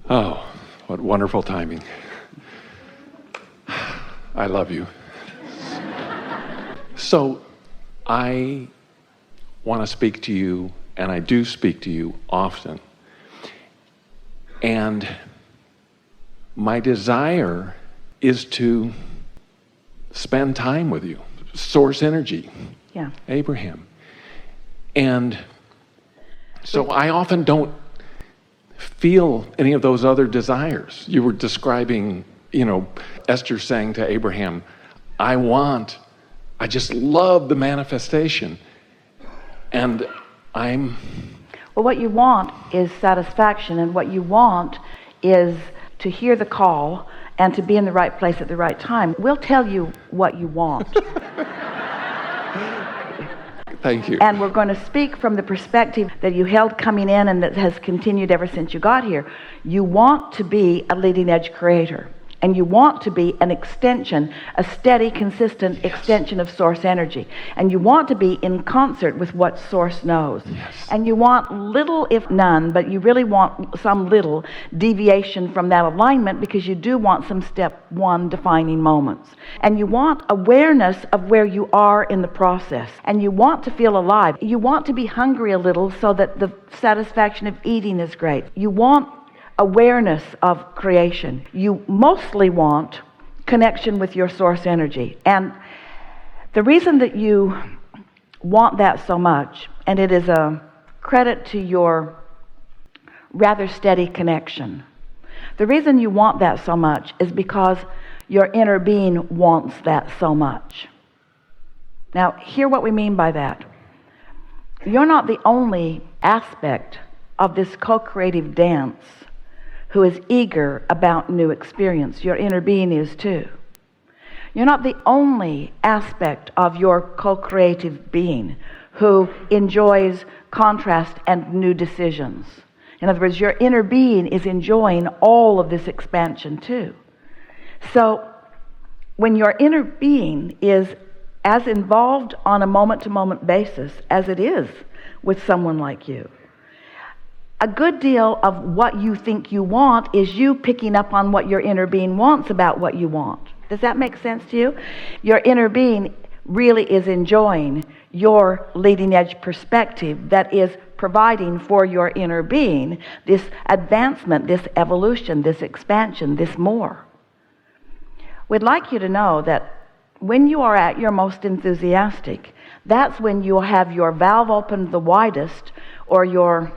Oh, what wonderful timing. I love you. So I want to speak to you, and I do speak to you often. And my desire is to spend time with you. Source energy. Yeah. Abraham. And so I often don't feel any of those other desires. You were describing, Esther saying to Abraham, I just love the manifestation. And well, what you want is satisfaction, and what you want is to hear the call and to be in the right place at the right time. We'll tell you what you want. Thank you. And we're going to speak from the perspective that you held coming in and that has continued ever since you got here. You want to be a leading edge creator. And you want to be an extension, a steady, consistent extension of source energy. And you want to be in concert with what source knows. Yes. And you want little, if none, but you really want some little deviation from that alignment, because you do want some step one defining moments. And you want awareness of where you are in the process. And you want to feel alive. You want to be hungry a little so that the satisfaction of eating is great. You want awareness of creation. You mostly want connection with your source energy. And the reason that you want that so much, and it is a credit to your rather steady connection, the reason you want that so much is because your inner being wants that so much. Now, hear what we mean by that. You're not the only aspect of this co-creative dance who is eager about new experience. Your inner being is too. You're not the only aspect of your co-creative being who enjoys contrast and new decisions. In other words, your inner being is enjoying all of this expansion too. So when your inner being is as involved on a moment-to-moment basis as it is with someone like you, a good deal of what you think you want is you picking up on what your inner being wants about what you want. Does that make sense to you? Your inner being really is enjoying your leading edge perspective that is providing for your inner being this advancement, this evolution, this expansion, this more. We'd like you to know that when you are at your most enthusiastic, that's when you'll have your valve opened the widest, or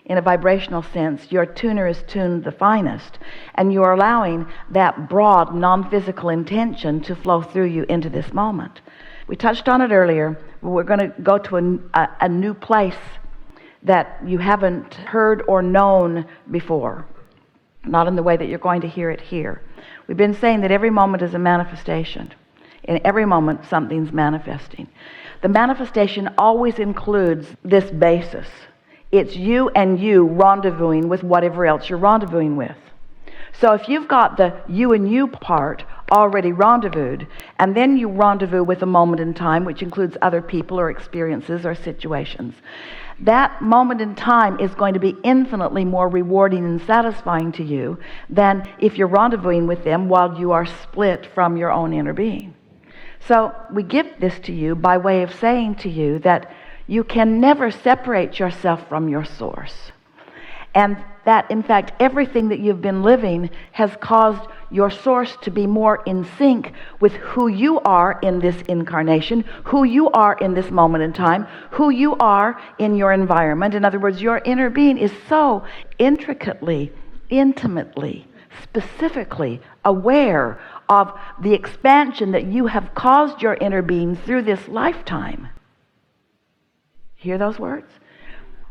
in a vibrational sense, your tuner is tuned the finest, and you're allowing that broad, non-physical intention to flow through you into this moment. We touched on it earlier. We're going to go to a new place that you haven't heard or known before, not in the way that you're going to hear it here. We've been saying that every moment is a manifestation. In every moment, something's manifesting. The manifestation always includes this basis. It's you and you rendezvousing with whatever else you're rendezvousing with. So if you've got the you and you part already rendezvoused, and then you rendezvous with a moment in time, which includes other people or experiences or situations, that moment in time is going to be infinitely more rewarding and satisfying to you than if you're rendezvousing with them while you are split from your own inner being. So we give this to you by way of saying to you that you can never separate yourself from your source. And that, in fact, everything that you've been living has caused your source to be more in sync with who you are in this incarnation, who you are in this moment in time, who you are in your environment. In other words, your inner being is so intricately, intimately, specifically aware of the expansion that you have caused your inner being through this lifetime. Hear those words?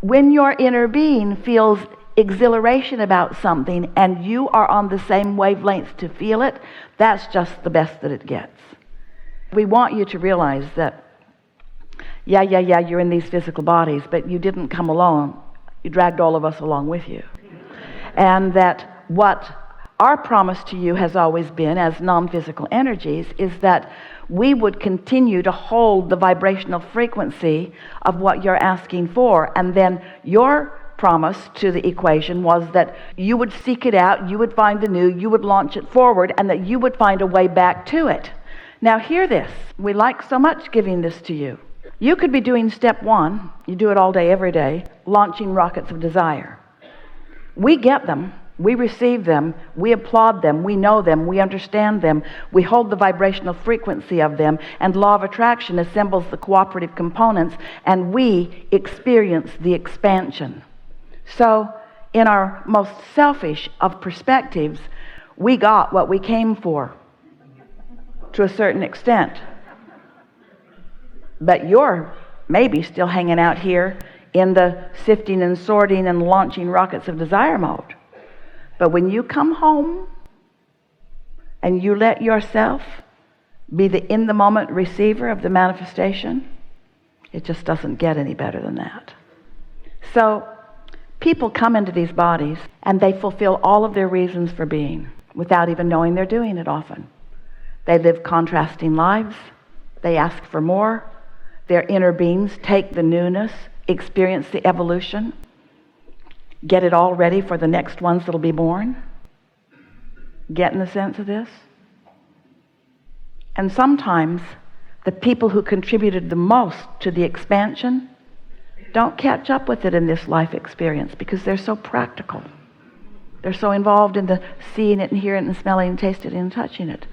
When your inner being feels exhilaration about something and you are on the same wavelength to feel it, that's just the best that it gets. We want you to realize that, yeah, you're in these physical bodies, but you didn't come alone. You dragged all of us along with you. And that what our promise to you has always been, as non-physical energies, is that we would continue to hold the vibrational frequency of what you're asking for, and then your promise to the equation was that you would seek it out, you would find the new, you would launch it forward, and that you would find a way back to it. Now hear this. We like so much giving this to you. You could be doing step 1, you do it all day, every day, launching rockets of desire. We get them, we receive them, we applaud them, we know them, we understand them, we hold the vibrational frequency of them, and law of attraction assembles the cooperative components, and we experience the expansion. So, in our most selfish of perspectives, we got what we came for, to a certain extent. But you're maybe still hanging out here in the sifting and sorting and launching rockets of desire mode. But when you come home and you let yourself be the in-the-moment receiver of the manifestation, it just doesn't get any better than that. So people come into these bodies and they fulfill all of their reasons for being without even knowing they're doing it often. They live contrasting lives. They ask for more. Their inner beings take the newness, experience the evolution, get it all ready for the next ones that'll be born. Getting the sense of this? And sometimes the people who contributed the most to the expansion don't catch up with it in this life experience because they're so practical. They're so involved in the seeing it and hearing it and smelling and tasting it and touching it.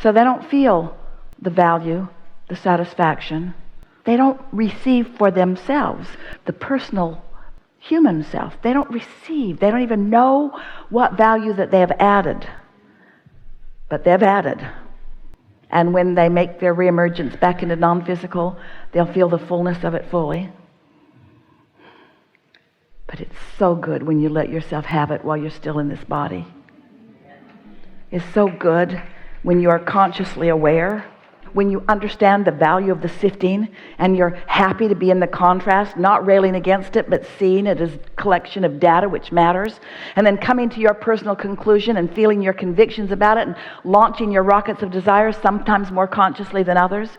So they don't feel the value, the satisfaction. They don't receive for themselves the personal human self. They don't receive. They don't even know what value that they have added. But they've added. And when they make their reemergence back into non-physical, they'll feel the fullness of it fully. But it's so good when you let yourself have it while you're still in this body. It's so good when you are consciously aware, when you understand the value of the sifting and you're happy to be in the contrast, not railing against it, but seeing it as a collection of data which matters, and then coming to your personal conclusion and feeling your convictions about it and launching your rockets of desire, sometimes more consciously than others.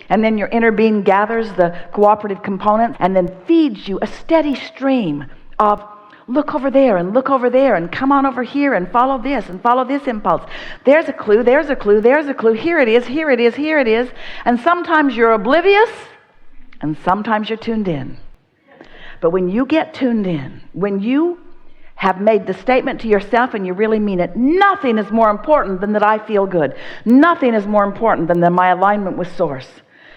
And then your inner being gathers the cooperative components and then feeds you a steady stream of look over there and look over there and come on over here and follow this impulse. There's a clue, there's a clue, there's a clue. Here it is, here it is, here it is. And sometimes you're oblivious and sometimes you're tuned in. But when you get tuned in, when you have made the statement to yourself and you really mean it, nothing is more important than that I feel good. Nothing is more important than my alignment with Source.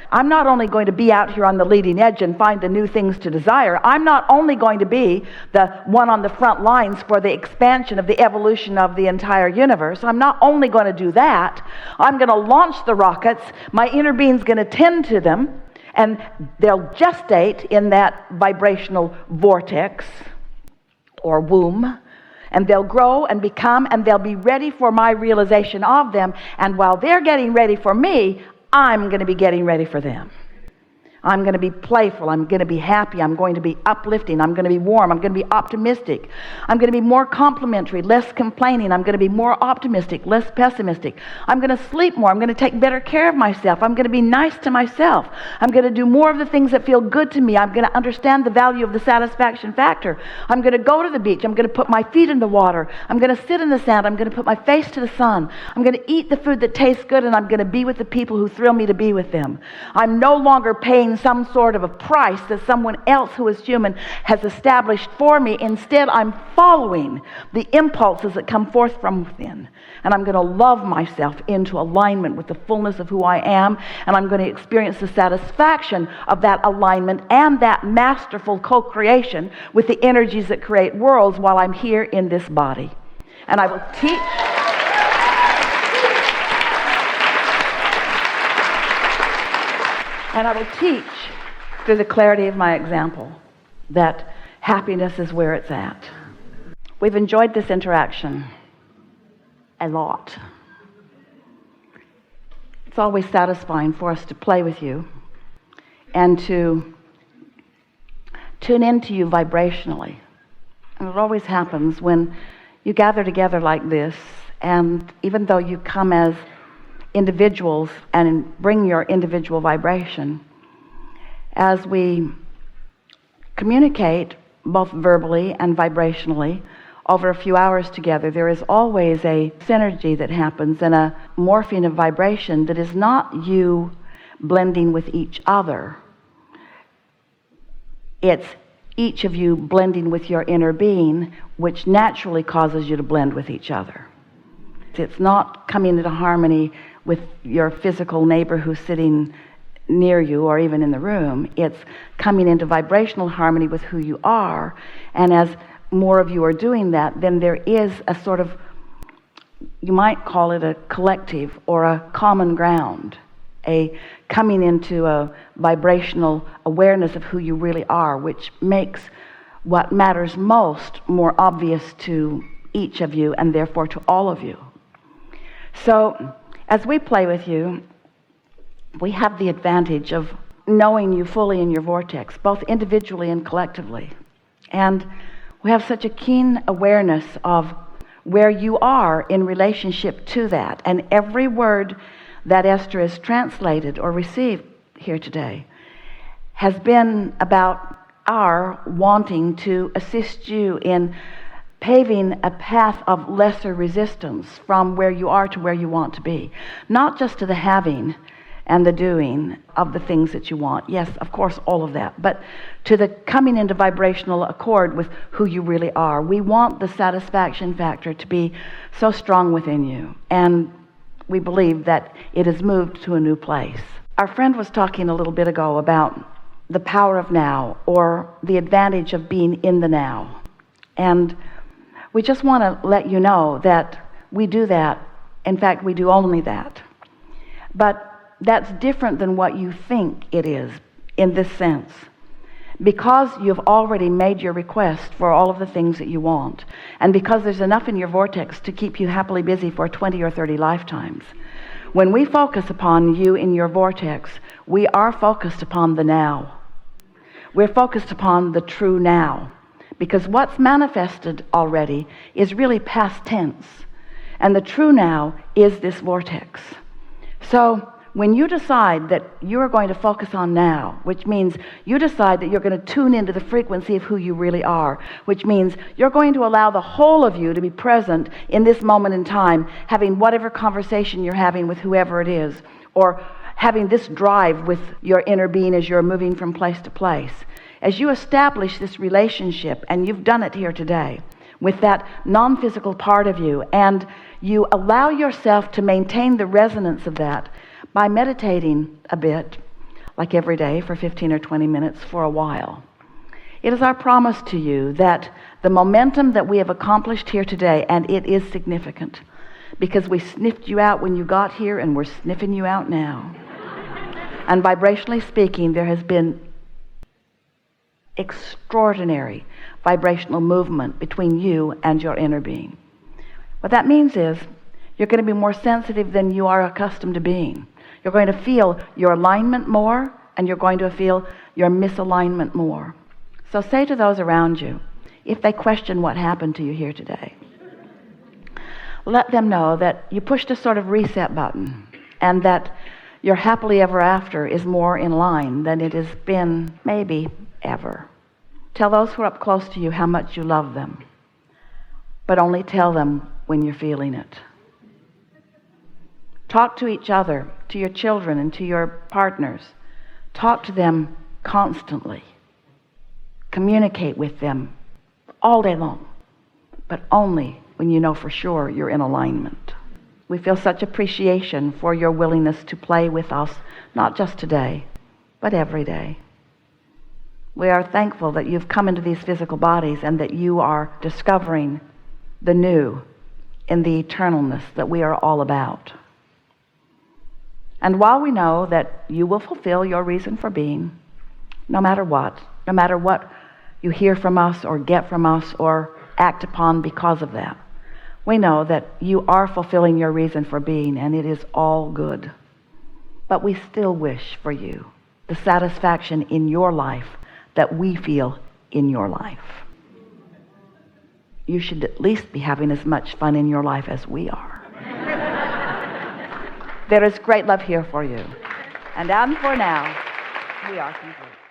I'm not only going to be out here on the leading edge and find the new things to desire. I'm not only going to be the one on the front lines for the expansion of the evolution of the entire universe. I'm not only going to do that. I'm going to launch the rockets. My inner being's going to tend to them, and they'll gestate in that vibrational vortex or womb. And they'll grow and become, and they'll be ready for my realization of them. And while they're getting ready for me, I'm going to be getting ready for them. I'm going to be playful. I'm going to be happy. I'm going to be uplifting. I'm going to be warm. I'm going to be optimistic. I'm going to be more complimentary, less complaining. I'm going to be more optimistic, less pessimistic. I'm going to sleep more. I'm going to take better care of myself. I'm going to be nice to myself. I'm going to do more of the things that feel good to me. I'm going to understand the value of the satisfaction factor. I'm going to go to the beach. I'm going to put my feet in the water. I'm going to sit in the sand. I'm going to put my face to the sun. I'm going to eat the food that tastes good, and I'm going to be with the people who thrill me to be with them. I'm no longer paying some sort of a price that someone else who is human has established for me. Instead, I'm following the impulses that come forth from within. And I'm going to love myself into alignment with the fullness of who I am. And I'm going to experience the satisfaction of that alignment and that masterful co-creation with the energies that create worlds while I'm here in this body. And I will teach... And I will teach through the clarity of my example that happiness is where it's at. We've enjoyed this interaction a lot. It's always satisfying for us to play with you and to tune into you vibrationally. And it always happens when you gather together like this, and even though you come as individuals and bring your individual vibration, as we communicate both verbally and vibrationally, over a few hours together, there is always a synergy that happens and a morphing of vibration that is not you blending with each other. It's each of you blending with your inner being, which naturally causes you to blend with each other. It's not coming into harmony with your physical neighbor who's sitting near you or even in the room. It's coming into vibrational harmony with who you are, and as more of you are doing that, then there is a sort of, you might call it a collective or a common ground, a coming into a vibrational awareness of who you really are, which makes what matters most more obvious to each of you and therefore to all of you. So as we play with you, we have the advantage of knowing you fully in your vortex, both individually and collectively. And we have such a keen awareness of where you are in relationship to that. And every word that Esther has translated or received here today has been about our wanting to assist you in paving a path of lesser resistance from where you are to where you want to be. Not just to the having and the doing of the things that you want. Yes, of course, all of that. But to the coming into vibrational accord with who you really are. We want the satisfaction factor to be so strong within you. And we believe that it has moved to a new place. Our friend was talking a little bit ago about the power of now, or the advantage of being in the now. And we just want to let you know that we do that. In fact, we do only that. But that's different than what you think it is in this sense. Because you've already made your request for all of the things that you want, and because there's enough in your vortex to keep you happily busy for 20 or 30 lifetimes, when we focus upon you in your vortex, we are focused upon the now. We're focused upon the true now, because what's manifested already is really past tense, and the true now is this vortex. So when you decide that you are going to focus on now, which means you decide that you're going to tune into the frequency of who you really are, which means you're going to allow the whole of you to be present in this moment in time, having whatever conversation you're having with whoever it is, or having this drive with your inner being as you're moving from place to place. As you establish this relationship, and you've done it here today, with that non-physical part of you, and you allow yourself to maintain the resonance of that by meditating a bit, like every day for 15 or 20 minutes for a while. It is our promise to you that the momentum that we have accomplished here today, and it is significant, because we sniffed you out when you got here and we're sniffing you out now. And vibrationally speaking, there has been extraordinary vibrational movement between you and your inner being. What that means is you're going to be more sensitive than you are accustomed to being. You're going to feel your alignment more, and you're going to feel your misalignment more. So say to those around you, if they question what happened to you here today, let them know that you pushed a sort of reset button, and that your happily ever after is more in line than it has been maybe ever. Tell those who are up close to you how much you love them, but only tell them when you're feeling it. Talk to each other, to your children and to your partners. Talk to them constantly. Communicate with them all day long, but only when you know for sure you're in alignment. We feel such appreciation for your willingness to play with us, not just today, but every day. We are thankful that you've come into these physical bodies and that you are discovering the new in the eternalness that we are all about. And while we know that you will fulfill your reason for being, no matter what you hear from us or get from us or act upon because of that, we know that you are fulfilling your reason for being, and it is all good. But we still wish for you the satisfaction in your life that we feel in your life. You should at least be having as much fun in your life as we are. There is great love here for you. And for now, we are complete.